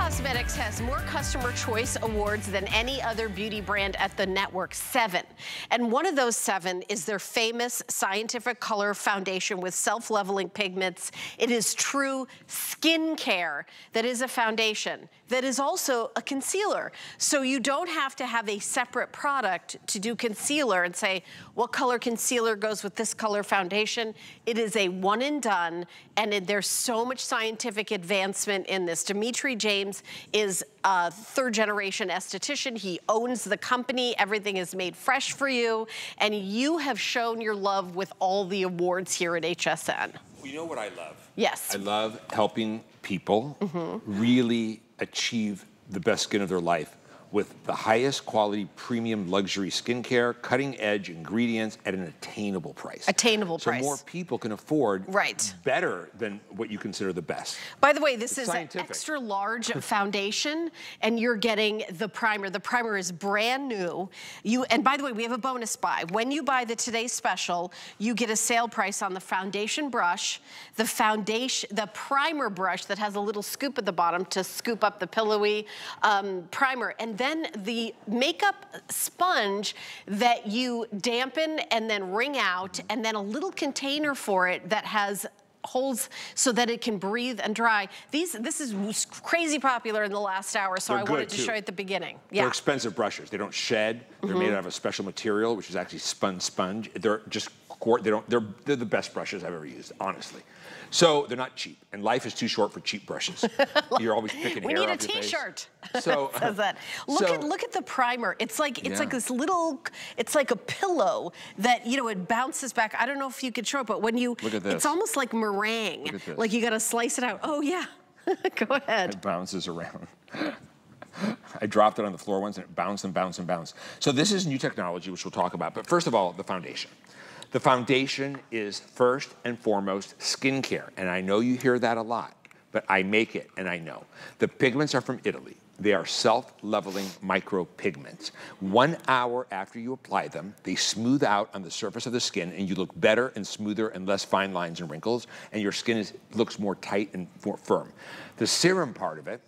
Cosmetics has more customer choice awards than any other beauty brand at the network, 7. And one of those 7 is their famous scientific color foundation with self-leveling pigments. It is true skincare that is a foundation that is also a concealer. So you don't have to have a separate product to do concealer and say, what color concealer goes with this color foundation? It is a one and done, and there's so much scientific advancement in this. Dimitri James is a 3rd generation esthetician. He owns the company. Everything is made fresh for you. And you have shown your love with all the awards here at HSN. You know what I love? Yes. I love helping people really achieve the best skin of their life with the highest quality premium luxury skincare, cutting edge ingredients at an attainable price. Attainable price. So more people can afford better than what you consider the best. By the way, this is an extra large foundation, and you're getting the primer. The primer is brand new. And by the way, we have a bonus buy. When you buy the Today Special, you get a sale price on the foundation brush, the primer brush that has a little scoop at the bottom to scoop up the pillowy primer, and then the makeup sponge that you dampen and then wring out, and then a little container for it that has holes so that it can breathe and dry. This is crazy popular in the last hour, so I wanted to show you at the beginning. Yeah. They're expensive brushes. They don't shed. They're made out of a special material, which is actually spun sponge. They're just they're the best brushes I've ever used, honestly. So they're not cheap, and life is too short for cheap brushes. You're always picking hair off your face. We need a T-shirt. So says that. Look at the primer. It's like this little. It's like a pillow that it bounces back. I don't know if you could show it, but when you look at this, it's almost like meringue. Look at this. Like you got to slice it out. Oh yeah, go ahead. It bounces around. I dropped it on the floor once, and it bounced and bounced and bounced. So this is new technology, which we'll talk about. But first of all, the foundation. The foundation is first and foremost skincare, and I know you hear that a lot, but I make it, and I know. The pigments are from Italy. They are self-leveling micropigments. 1 hour after you apply them, they smooth out on the surface of the skin, and you look better and smoother and less fine lines and wrinkles, and your skin looks more tight and more firm. The serum part of it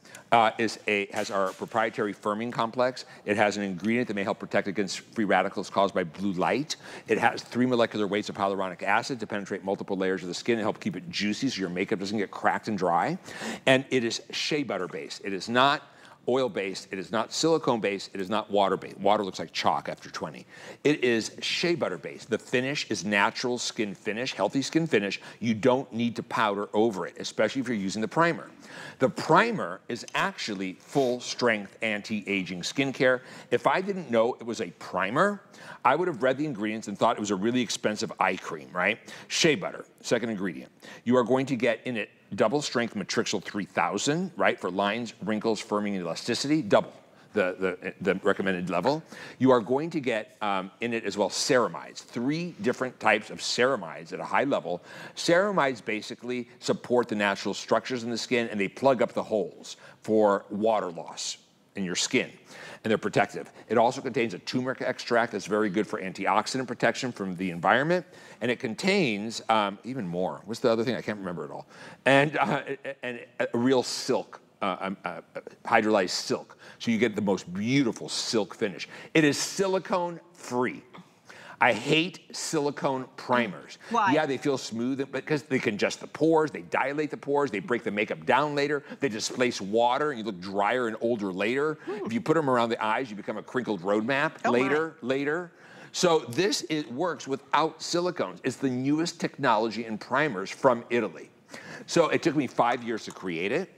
has our proprietary firming complex. It has an ingredient that may help protect against free radicals caused by blue light. It has 3 molecular weights of hyaluronic acid to penetrate multiple layers of the skin and help keep it juicy so your makeup doesn't get cracked and dry. And it is shea butter based. It is not oil-based, it is not silicone-based, it is not water-based. Water looks like chalk after 20. It is shea butter-based. The finish is natural skin finish, healthy skin finish. You don't need to powder over it, especially if you're using the primer. The primer is actually full-strength anti-aging skincare. If I didn't know it was a primer, I would have read the ingredients and thought it was a really expensive eye cream, right? Shea butter, second ingredient. You are going to get in it double strength Matrixyl 3000, right? For lines, wrinkles, firming, and elasticity, double the recommended level. You are going to get in it as well ceramides, 3 different types of ceramides at a high level. Ceramides basically support the natural structures in the skin, and they plug up the holes for water loss in your skin, and they're protective. It also contains a turmeric extract that's very good for antioxidant protection from the environment, and it contains even more. What's the other thing? I can't remember it all. And a real silk, hydrolyzed silk, so you get the most beautiful silk finish. It is silicone-free. I hate silicone primers. Why? Yeah, they feel smooth, but because they congest the pores, they dilate the pores, they break the makeup down later, they displace water, and you look drier and older later. If you put them around the eyes, you become a crinkled roadmap later. So this works without silicones. It's the newest technology in primers from Italy. So it took me 5 years to create it.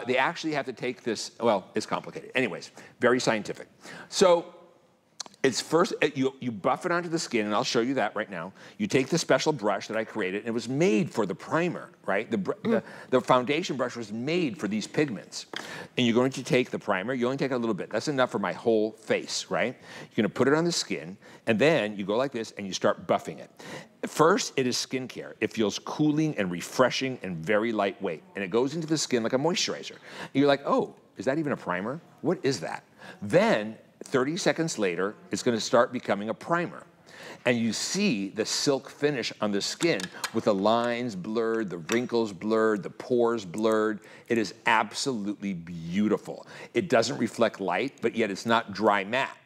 They actually have to take this, well, it's complicated. Anyways, very scientific. So it's first, you buff it onto the skin, and I'll show you that right now. You take the special brush that I created, and it was made for the primer, right? The foundation brush was made for these pigments. And you're going to take the primer, you only take a little bit. That's enough for my whole face, right? You're gonna put it on the skin, and then you go like this, and you start buffing it. First, it is skincare. It feels cooling and refreshing and very lightweight. And it goes into the skin like a moisturizer. And you're like, oh, is that even a primer? What is that? Then, 30 seconds later, it's gonna start becoming a primer. And you see the silk finish on the skin with the lines blurred, the wrinkles blurred, the pores blurred. It is absolutely beautiful. It doesn't reflect light, but yet it's not dry matte.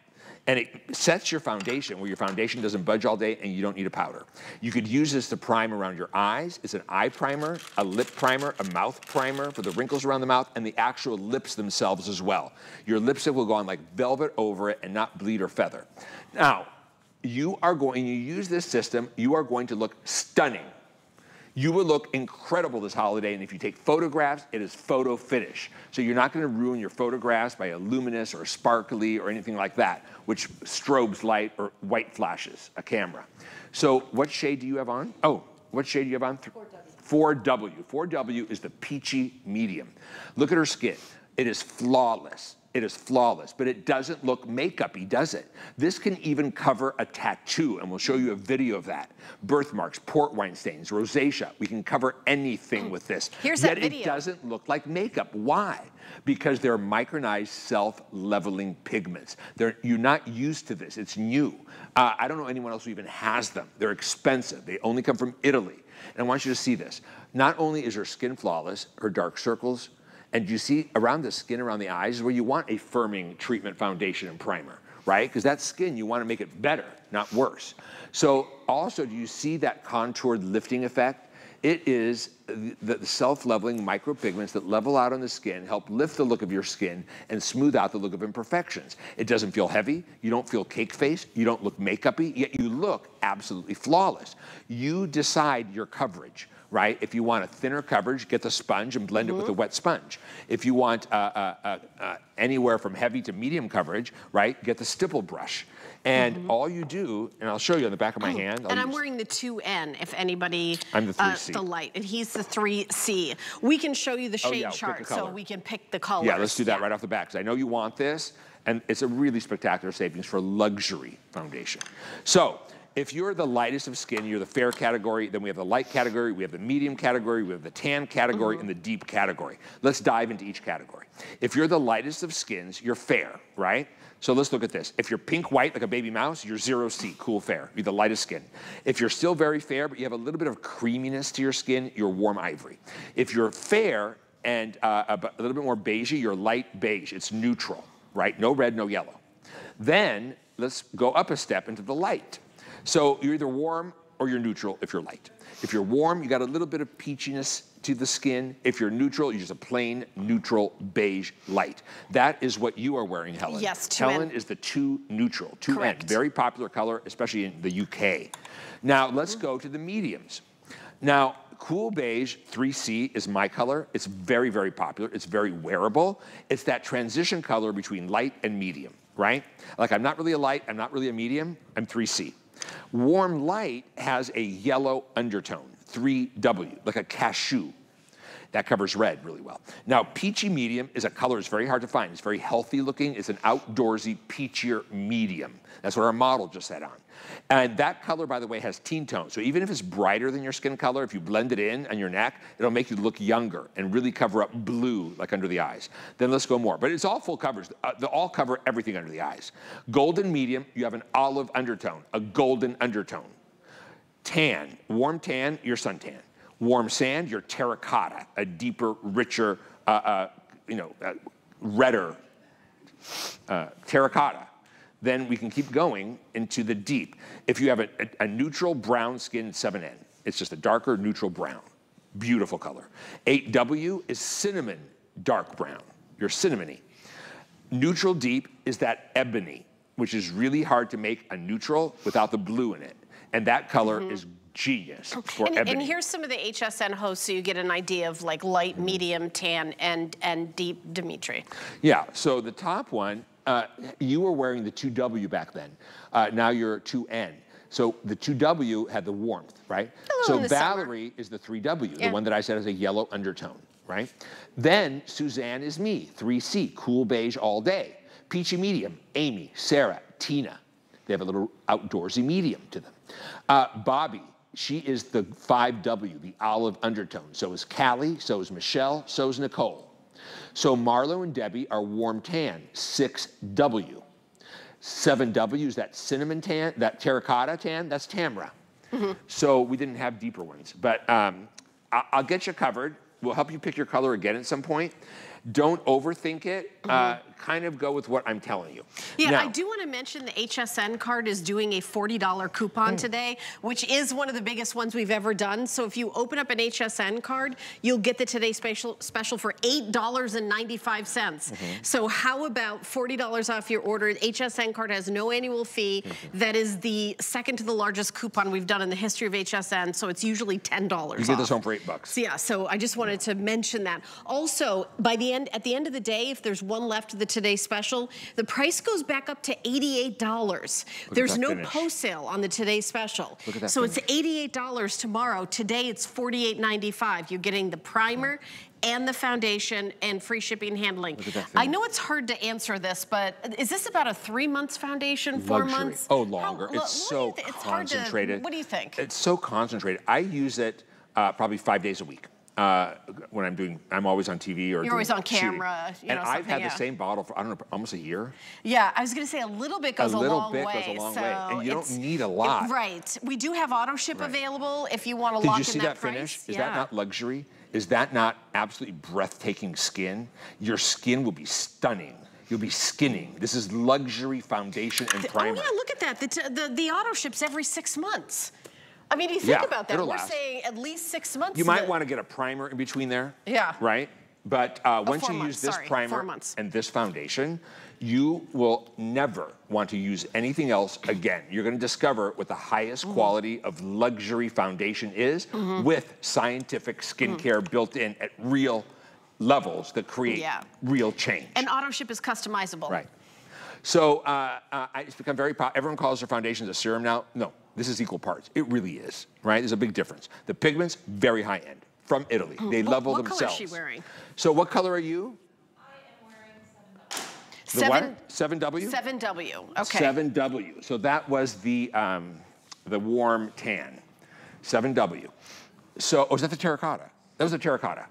And it sets your foundation where your foundation doesn't budge all day and you don't need a powder. You could use this to prime around your eyes. It's an eye primer, a lip primer, a mouth primer for the wrinkles around the mouth, and the actual lips themselves as well. Your lipstick will go on like velvet over it and not bleed or feather. Now, you use this system, you are going to look stunning. You will look incredible this holiday, and if you take photographs, it is photo finish. So you're not gonna ruin your photographs by a luminous or a sparkly or anything like that, which strobes light or white flashes a camera. So what shade do you have on? Oh, what shade do you have on? 4W. 4W is the peachy medium. Look at her skin. It is flawless. It is flawless, but it doesn't look makeup-y, does it? This can even cover a tattoo, and we'll show you a video of that. Birthmarks, port wine stains, rosacea. We can cover anything with this. Here's that video. Yet it doesn't look like makeup. Why? Because they're micronized self-leveling pigments. You're not used to this. It's new. I don't know anyone else who even has them. They're expensive. They only come from Italy. And I want you to see this. Not only is her skin flawless, her dark circles, and you see around the skin, around the eyes, is where you want a firming treatment foundation and primer, right? Because that skin, you want to make it better, not worse. So also, do you see that contoured lifting effect? It is the self-leveling micropigments that level out on the skin, help lift the look of your skin, and smooth out the look of imperfections. It doesn't feel heavy, you don't feel cake face, you don't look makeup-y, yet you look absolutely flawless. You decide your coverage. Right? If you want a thinner coverage, get the sponge and blend it with a wet sponge. If you want anywhere from heavy to medium coverage, right, get the stipple brush. And all you do, and I'll show you on the back of my hand. And I'm wearing the 2N, if anybody, I'm the 3C. The light, and he's the 3C. We can show you the shade chart so we can pick the colors. Yeah, let's do that right off the bat, because I know you want this, and it's a really spectacular savings for luxury foundation. So, if you're the lightest of skin, you're the fair category, then we have the light category, we have the medium category, we have the tan category, and the deep category. Let's dive into each category. If you're the lightest of skins, you're fair, right? So let's look at this. If you're pink white like a baby mouse, you're 0C, cool fair. You're the lightest skin. If you're still very fair, but you have a little bit of creaminess to your skin, you're warm ivory. If you're fair and a little bit more beigey, you're light beige. It's neutral, right? No red, no yellow. Then let's go up a step into the light. So you're either warm or you're neutral if you're light. If you're warm, you got a little bit of peachiness to the skin. If you're neutral, you're just a plain neutral beige light. That is what you are wearing, Helen. Yes, 2N. Helen is the 2 neutral, 2N. Correct. Very popular color, especially in the UK. Now let's go to the mediums. Now, cool beige 3C is my color. It's very, very popular. It's very wearable. It's that transition color between light and medium, right? Like I'm not really a light, I'm not really a medium, I'm 3C. Warm light has a yellow undertone, 3W, like a cashew. That covers red really well. Now, peachy medium is a color that's very hard to find. It's very healthy looking. It's an outdoorsy, peachier medium. That's what our model just had on. And that color, by the way, has teen tone. So even if it's brighter than your skin color, if you blend it in on your neck, it'll make you look younger and really cover up blue, like under the eyes. Then let's go more. But it's all full coverage. They all cover everything under the eyes. Golden medium, you have an olive undertone, a golden undertone. Tan, warm tan, you're suntan. Warm sand, you're terracotta, a deeper, richer, redder terracotta. Then we can keep going into the deep. If you have a neutral brown skin, 7N. It's just a darker neutral brown. Beautiful color. 8W is cinnamon dark brown. You're cinnamony. Neutral deep is that ebony, which is really hard to make a neutral without the blue in it. And that color is genius for ebony. And here's some of the HSN hosts so you get an idea of like light, medium, tan, and deep Dimitri. Yeah, so the top one, you were wearing the 2W back then. Now you're 2N. So the 2W had the warmth, right? So Valerie is the 3W, the one that I said has a yellow undertone, right? Then Suzanne is me, 3C, cool beige all day. Peachy medium, Amy, Sarah, Tina. They have a little outdoorsy medium to them. Bobby, she is the 5W, the olive undertone. So is Callie, so is Michelle, so is Nicole. So Marlo and Debbie are warm tan, 6W. 7Ws, that cinnamon tan, that terracotta tan, that's Tamra. So we didn't have deeper ones. But I'll get you covered. We'll help you pick your color again at some point. Don't overthink it. Kind of go with what I'm telling you. Yeah, now, I do want to mention the HSN card is doing a $40 coupon today, which is one of the biggest ones we've ever done. So if you open up an HSN card, you'll get the Today Special for $8.95. So how about $40 off your order? The HSN card has no annual fee. That is the second to the largest coupon we've done in the history of HSN. So it's usually $10 you get this home for $8. So yeah, so I just wanted to mention that. Also, at the end of the day, if there's one left of the Today Special, the price goes back up to $88. There's no post sale on the Today Special. So it's $88 tomorrow. Today it's $48.95. You're getting the primer and the foundation and free shipping and handling. I know it's hard to answer this, but is this about a 3 months foundation, 4 months? Oh, longer. It's so concentrated. What do you think? It's so concentrated. I use it probably 5 days a week. When I'm always on TV or you're always on camera. And I've had the same bottle for, I don't know, almost a year. Yeah, I was going to say a little bit goes a long way. Goes a long way. And you don't need a lot. Right. We do have auto ship available if you want to lock in that price. Did you see that finish? Is that not luxury? Is that not absolutely breathtaking skin? Your skin will be stunning. You'll be skinning. This is luxury foundation and primer. Oh yeah, look at that. The auto ships every 6 months. I mean, you think about that. We're saying at least 6 months. You might want to get a primer in between there. Yeah. Right? But once you use this primer and this foundation, you will never want to use anything else again. You're going to discover what the highest quality of luxury foundation is with scientific skincare built in at real levels that create real change. And auto ship is customizable. Right. So it's become very popular. Everyone calls their foundations a serum now. No. This is equal parts. It really is, right? There's a big difference. The pigments, very high end, from Italy. They level themselves. What color is she wearing? So what color are you? I am wearing 7W. The what? 7W? 7W, okay. 7W. So that was the warm tan. 7W. So, oh, is that the terracotta? That was the terracotta.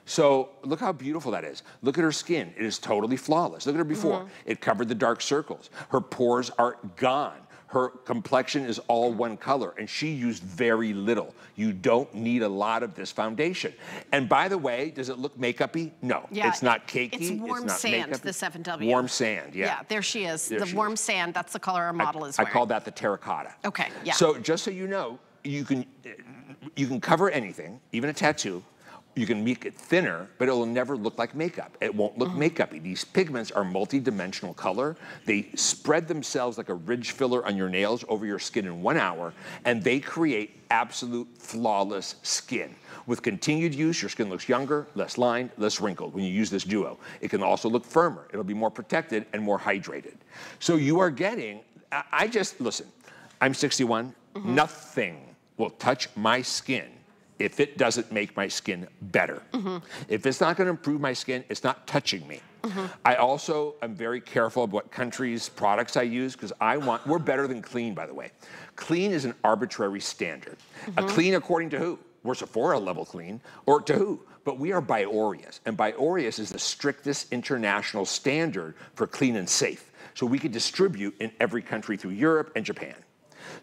So look how beautiful that is. Look at her skin. It is totally flawless. Look at her before. It covered the dark circles. Her pores are gone. Her complexion is all one color, and she used very little. You don't need a lot of this foundation. And by the way, does it look makeup-y? No, it's not cakey. It's warm sand, the 7W. Warm sand, yeah. Yeah, there she is. The warm sand, that's the color our model is wearing. I call that the terracotta. Okay, yeah. So just so you know, you can cover anything, even a tattoo. You can make it thinner, but it will never look like makeup. It won't look makeup-y. These pigments are multi-dimensional color. They spread themselves like a ridge filler on your nails over your skin in 1 hour, and they create absolute flawless skin. With continued use, your skin looks younger, less lined, less wrinkled when you use this duo. It can also look firmer. It'll be more protected and more hydrated. So you are getting, listen, I'm 61. Nothing will touch my skin if it doesn't make my skin better. If it's not gonna improve my skin, it's not touching me. I also am very careful of what countries' products I use, because we're better than clean, by the way. Clean is an arbitrary standard. A clean according to who? We're Sephora level clean, or to who? But we are Biorius, and Biorius is the strictest international standard for clean and safe. So we could distribute in every country through Europe and Japan.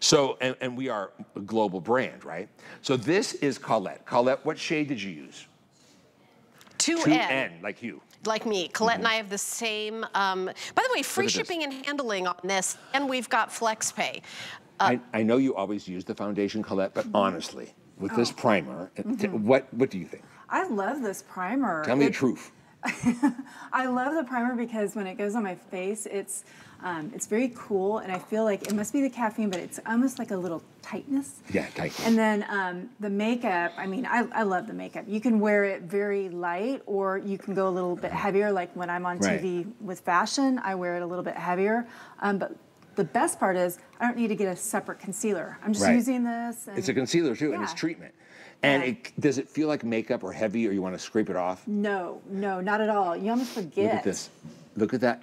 So, and we are a global brand, right? So this is Colette. Colette, what shade did you use? 2N, like you. Like me. Colette and I have the same, by the way, free shipping and handling on this, and we've got FlexPay. I know you always use the foundation, Colette, but honestly, with this primer, what do you think? I love this primer. Tell me the truth. I love the primer because when it goes on my face, it's very cool, and I feel like it must be the caffeine, but it's almost like a little tightness. Yeah, tightness. And then the makeup, I mean, I love the makeup. You can wear it very light, or you can go a little bit heavier, like when I'm on TV with fashion, I wear it a little bit heavier. But the best part is I don't need to get a separate concealer. I'm just using this. And it's a concealer too, and it's treatment. And does it feel like makeup or heavy, or you want to scrape it off? No, not at all. You almost forget. Look at this. Look at that.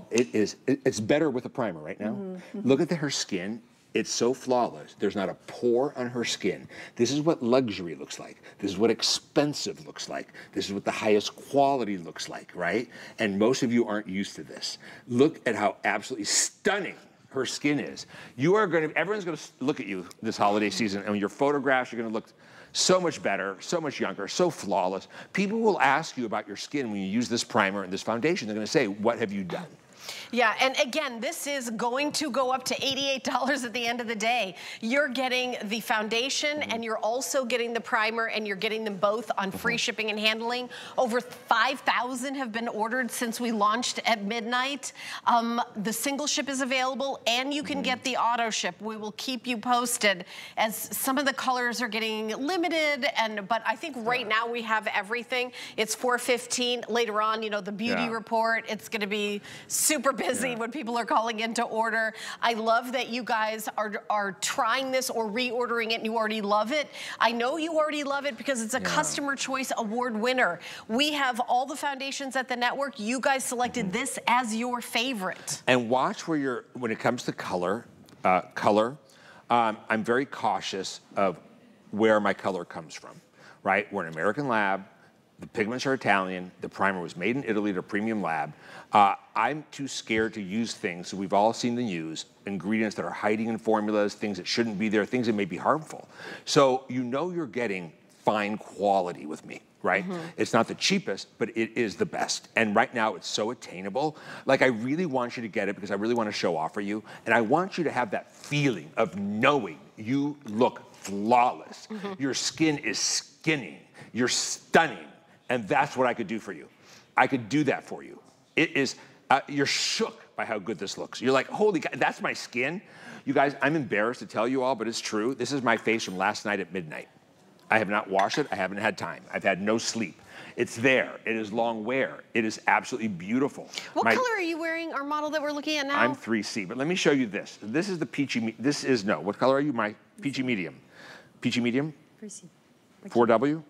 It's better with a primer right now. Look at her skin. It's so flawless. There's not a pore on her skin. This is what luxury looks like. This is what expensive looks like. This is what the highest quality looks like, right? And most of you aren't used to this. Look at how absolutely stunning her skin is. Everyone's gonna look at you this holiday season, and your photographs are gonna look so much better, so much younger, so flawless. People will ask you about your skin when you use this primer and this foundation. They're gonna say, what have you done? Yeah, and again, this is going to go up to $88 at the end of the day. You're getting the foundation and you're also getting the primer, and you're getting them both on free shipping and handling. Over 5,000 have been ordered since we launched at midnight. The single ship is available, and you can get the auto ship. We will keep you posted as some of the colors are getting limited, but I think right now we have everything. It's 4:15. Later on, you know, the beauty report, it's gonna be super busy when people are calling in to order. I love that you guys are trying this or reordering it and you already love it. I know you already love it because it's a Customer Choice Award winner. We have all the foundations at the network. You guys selected this as your favorite. And watch where when it comes to color, I'm very cautious of where my color comes from, right? We're an American lab. The pigments are Italian. The primer was made in Italy at a premium lab. I'm too scared to use things that we've all seen them use, ingredients that are hiding in formulas, things that shouldn't be there, things that may be harmful. So you know you're getting fine quality with me, right? It's not the cheapest, but it is the best. And right now it's so attainable. Like, I really want you to get it because I really want to show off for you. And I want you to have that feeling of knowing you look flawless. Your skin is skinning. You're stunning. And that's what I could do for you. I could do that for you. It is, you're shook by how good this looks. You're like, holy God, that's my skin? You guys, I'm embarrassed to tell you all, but it's true. This is my face from last night at midnight. I have not washed it. I haven't had time. I've had no sleep. It's there. It is long wear. It is absolutely beautiful. What color are you wearing, our model that we're looking at now? I'm 3C, but let me show you this. This is the peachy, what color are you? My peachy medium. Peachy medium? 3C. 4W?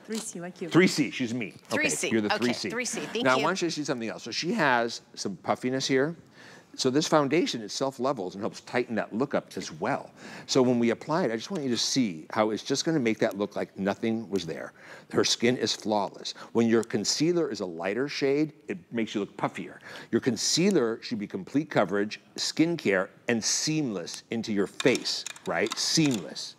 3C, like you. 3C, she's me. 3C. Okay, you're the 3C. Okay, 3C, thank you. Now, I want you to see something else. So she has some puffiness here. So this foundation, it self-levels and helps tighten that look up as well. So when we apply it, I just want you to see how it's just gonna make that look like nothing was there. Her skin is flawless. When your concealer is a lighter shade, it makes you look puffier. Your concealer should be complete coverage, skincare, and seamless into your face, right? Seamless.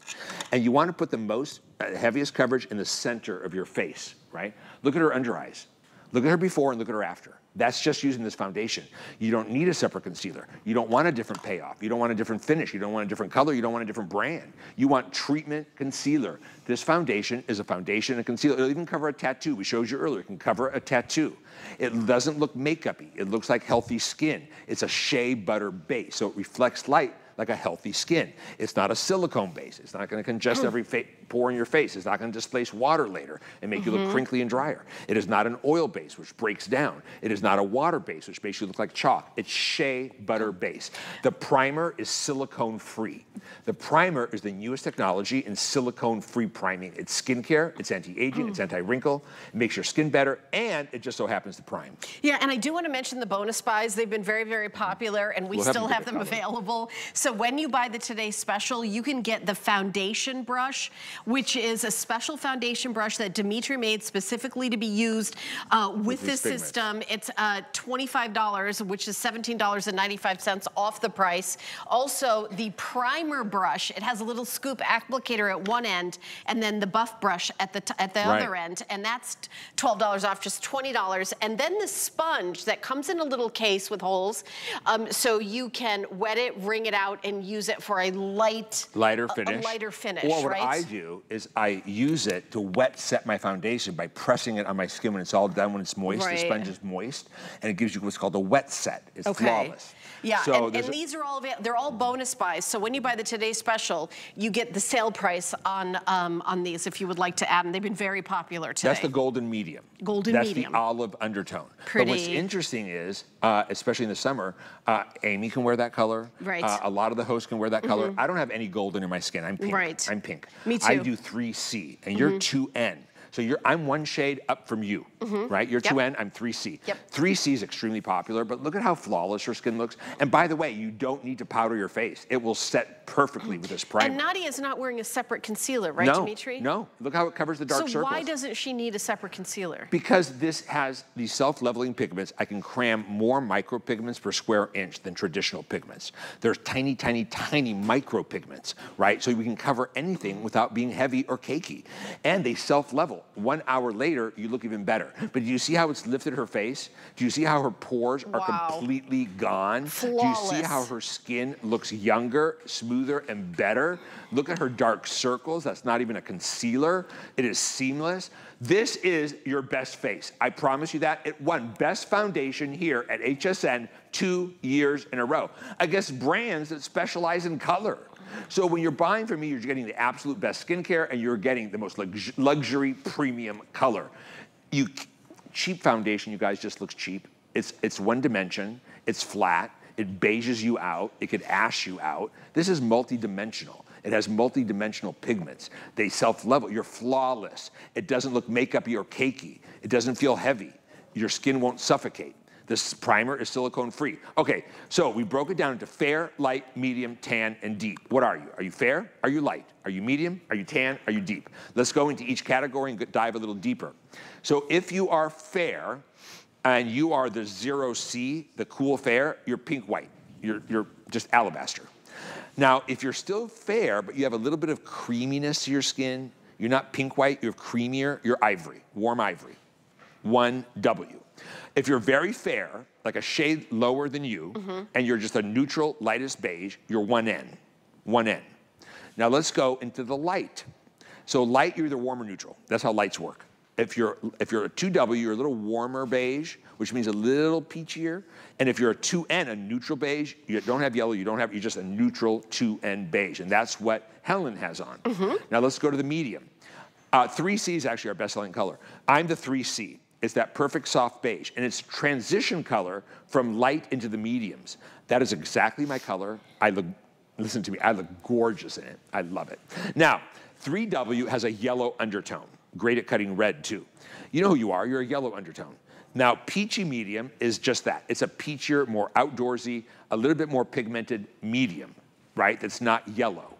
And you wanna put the most heaviest coverage in the center of your face, right? Look at her under eyes. Look at her before and look at her after. That's just using this foundation. You don't need a separate concealer. You don't want a different payoff. You don't want a different finish. You don't want a different color. You don't want a different brand. You want treatment concealer. This foundation is a foundation and concealer. It'll even cover a tattoo. We showed you earlier. It can cover a tattoo. It doesn't look makeup-y. It looks like healthy skin. It's a shea butter base, so it reflects light like a healthy skin. It's not a silicone base. It's not gonna congest every pore in your face. It's not gonna displace water later and make you look crinkly and drier. It is not an oil base, which breaks down. It is not a water base, which makes you look like chalk. It's shea butter base. The primer is silicone-free. The primer is the newest technology in silicone-free priming. It's skincare, it's anti-aging, it's anti-wrinkle, it makes your skin better, and it just so happens to prime. Yeah, and I do want to mention the bonus buys. They've been very, very popular, and we still have them available. So when you buy the Today Special, you can get the foundation brush, which is a special foundation brush that Dimitri made specifically to be used with this system. It's $25, which is $17.95 off the price. Also, the primer brush, it has a little scoop applicator at one end, and then the buff brush at the other end, and that's $12 off, just $20. And then the sponge that comes in a little case with holes, so you can wet it, wring it out, and use it for a lighter finish. Or what I do is I use it to wet set my foundation by pressing it on my skin when it's all done, when it's moist. The sponge is moist, and it gives you what's called a wet set. It's flawless. Yeah, so and these are all they're all bonus buys. So when you buy the Today Special, you get the sale price on these if you would like to add them. They've been very popular today. That's the golden medium. That's the olive undertone. Pretty. But what's interesting is, especially in the summer, Amy can wear that color. Right. A lot of the hosts can wear that color. I don't have any golden in my skin. I'm pink. Right. I'm pink. Me too. I do 3C, and you're 2N. So I'm one shade up from you, right? You're 2N, I'm 3C. 3C is extremely popular, but look at how flawless your skin looks. And by the way, you don't need to powder your face. It will set perfectly with this primer. And Nadia is not wearing a separate concealer, right, Dimitri? No, look how it covers the dark circles. So why doesn't she need a separate concealer? Because this has these self-leveling pigments. I can cram more micropigments per square inch than traditional pigments. There's tiny, tiny, tiny micropigments, right? So we can cover anything without being heavy or cakey. And they self-level. 1 hour later, you look even better. But do you see how it's lifted her face? Do you see how her pores are completely gone? Flawless. Do you see how her skin looks younger, smoother, and better? Look at her dark circles. That's not even a concealer. It is seamless. This is your best face. I promise you that. It won Best Foundation here at HSN 2 years in a row against brands that specialize in color. So when you're buying from me, you're getting the absolute best skincare and you're getting the most luxury premium color. Cheap foundation, you guys, just looks cheap. It's one dimension, it's flat, it beiges you out, it could ash you out. This is multi-dimensional. It has multi-dimensional pigments. They self-level. You're flawless. It doesn't look makeup-y or cakey. It doesn't feel heavy. Your skin won't suffocate. This primer is silicone-free. Okay, so we broke it down into fair, light, medium, tan, and deep. What are you? Are you fair? Are you light? Are you medium? Are you tan? Are you deep? Let's go into each category and dive a little deeper. So if you are fair, and you are the 0C, the cool fair, you're pink-white. You're just alabaster. Now, if you're still fair, but you have a little bit of creaminess to your skin, you're not pink-white, you're creamier, you're ivory, warm ivory, 1W. If you're very fair, like a shade lower than you, and you're just a neutral, lightest beige, you're 1N, 1N. Now let's go into the light. So light, you're either warm or neutral. That's how lights work. If you're a 2W, you're a little warmer beige, which means a little peachier. And if you're a 2N, a neutral beige, you don't have yellow, you're just a neutral 2N beige. And that's what Helen has on. Now let's go to the medium. 3C is actually our best-selling color. I'm the 3C. It's that perfect soft beige. And it's transition color from light into the mediums. That is exactly my color. Listen to me, I look gorgeous in it. I love it. Now, 3W has a yellow undertone. Great at cutting red, too. You know who you are. You're a yellow undertone. Now, peachy medium is just that. It's a peachier, more outdoorsy, a little bit more pigmented medium, right? That's not yellow.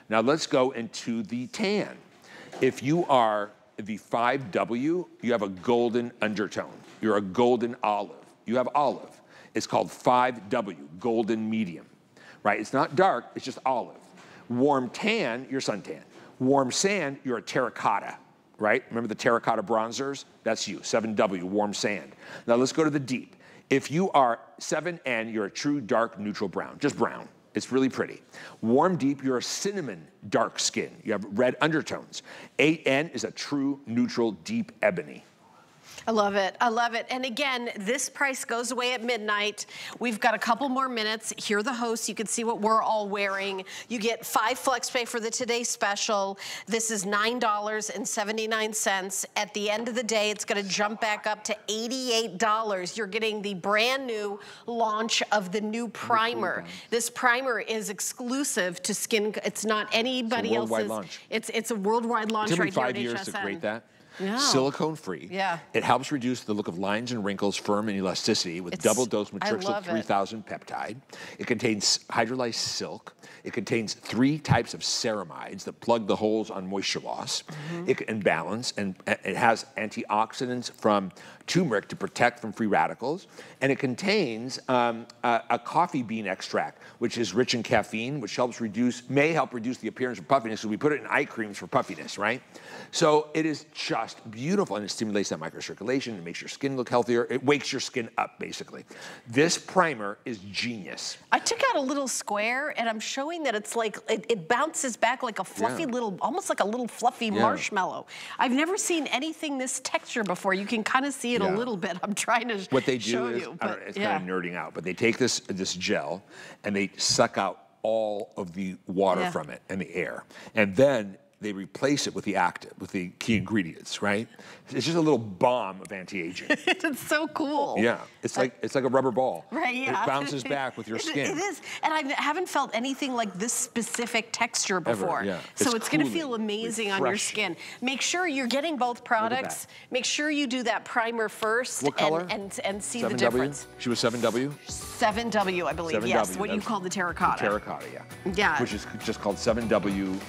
Now, let's go into the tan. If you are the 5W, you have a golden undertone. You're a golden olive. You have olive. It's called 5W, golden medium, right? It's not dark, it's just olive. Warm tan, you're suntan. Warm sand, you're a terracotta. Right? Remember the terracotta bronzers? That's you, 7W, warm sand. Now let's go to the deep. If you are 7N, you're a true dark neutral brown, just brown. It's really pretty. Warm deep, you're a cinnamon dark skin. You have red undertones. 8N is a true neutral deep ebony. I love it. I love it. And again, this price goes away at midnight. We've got a couple more minutes. Here are the hosts. You can see what we're all wearing. You get 5 flex pay for the Today Special. This is $9.79. At the end of the day, it's going to jump back up to $88. You're getting the brand new launch of the new primer. This primer is exclusive to Skin. It's not anybody else's. Worldwide launch. It's a worldwide launch right here at HSN. 5 years to create that. No. Silicone-free. Yeah. It helps reduce the look of lines and wrinkles, firm and elasticity with double-dose matrixyl 3000 peptide. It contains hydrolyzed silk. It contains 3 types of ceramides that plug the holes on moisture loss. It can balance, and it has antioxidants from turmeric to protect from free radicals. And it contains a coffee bean extract, which is rich in caffeine, which may help reduce the appearance of puffiness. So we put it in eye creams for puffiness, right? So it is just beautiful, and it stimulates that microcirculation. It makes your skin look healthier. It wakes your skin up, basically. This primer is genius. I took out a little square, and I'm showing that it's like, it bounces back like a fluffy little, almost like a little fluffy marshmallow. I've never seen anything this texture before. You can kind of see it a little bit. I'm trying to what they do show is, you. I don't know, it's kind of nerding out, but they take this gel, and they suck out all of the water from it and the air. And then they replace it with the active, with the key ingredients, right? It's just a little bomb of anti-aging. It's so cool. Yeah, it's like a rubber ball. Right, yeah. It bounces back with your skin. It is, and I haven't felt anything like this specific texture before. Ever, yeah. So it's gonna cooling, feel amazing on your refreshing. skin. Make sure you're getting both products. Make sure you do that primer first. What color? And see 7W? the difference. She was 7W? 7W, I believe, 7W, yes. What you that's call the terracotta. Terracotta, yeah. Yeah. Which is just called 7W.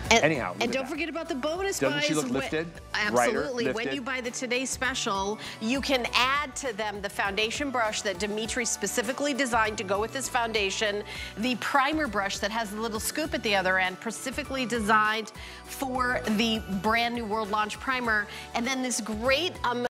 Anyhow, and don't forget about the bonus buys. Doesn't she look lifted? Absolutely. Brighter, when lifted? you buy the Today Special, you can add to them the foundation brush that Dimitri specifically designed to go with this foundation, the primer brush that has a little scoop at the other end, specifically designed for the brand new World Launch Primer, and then this great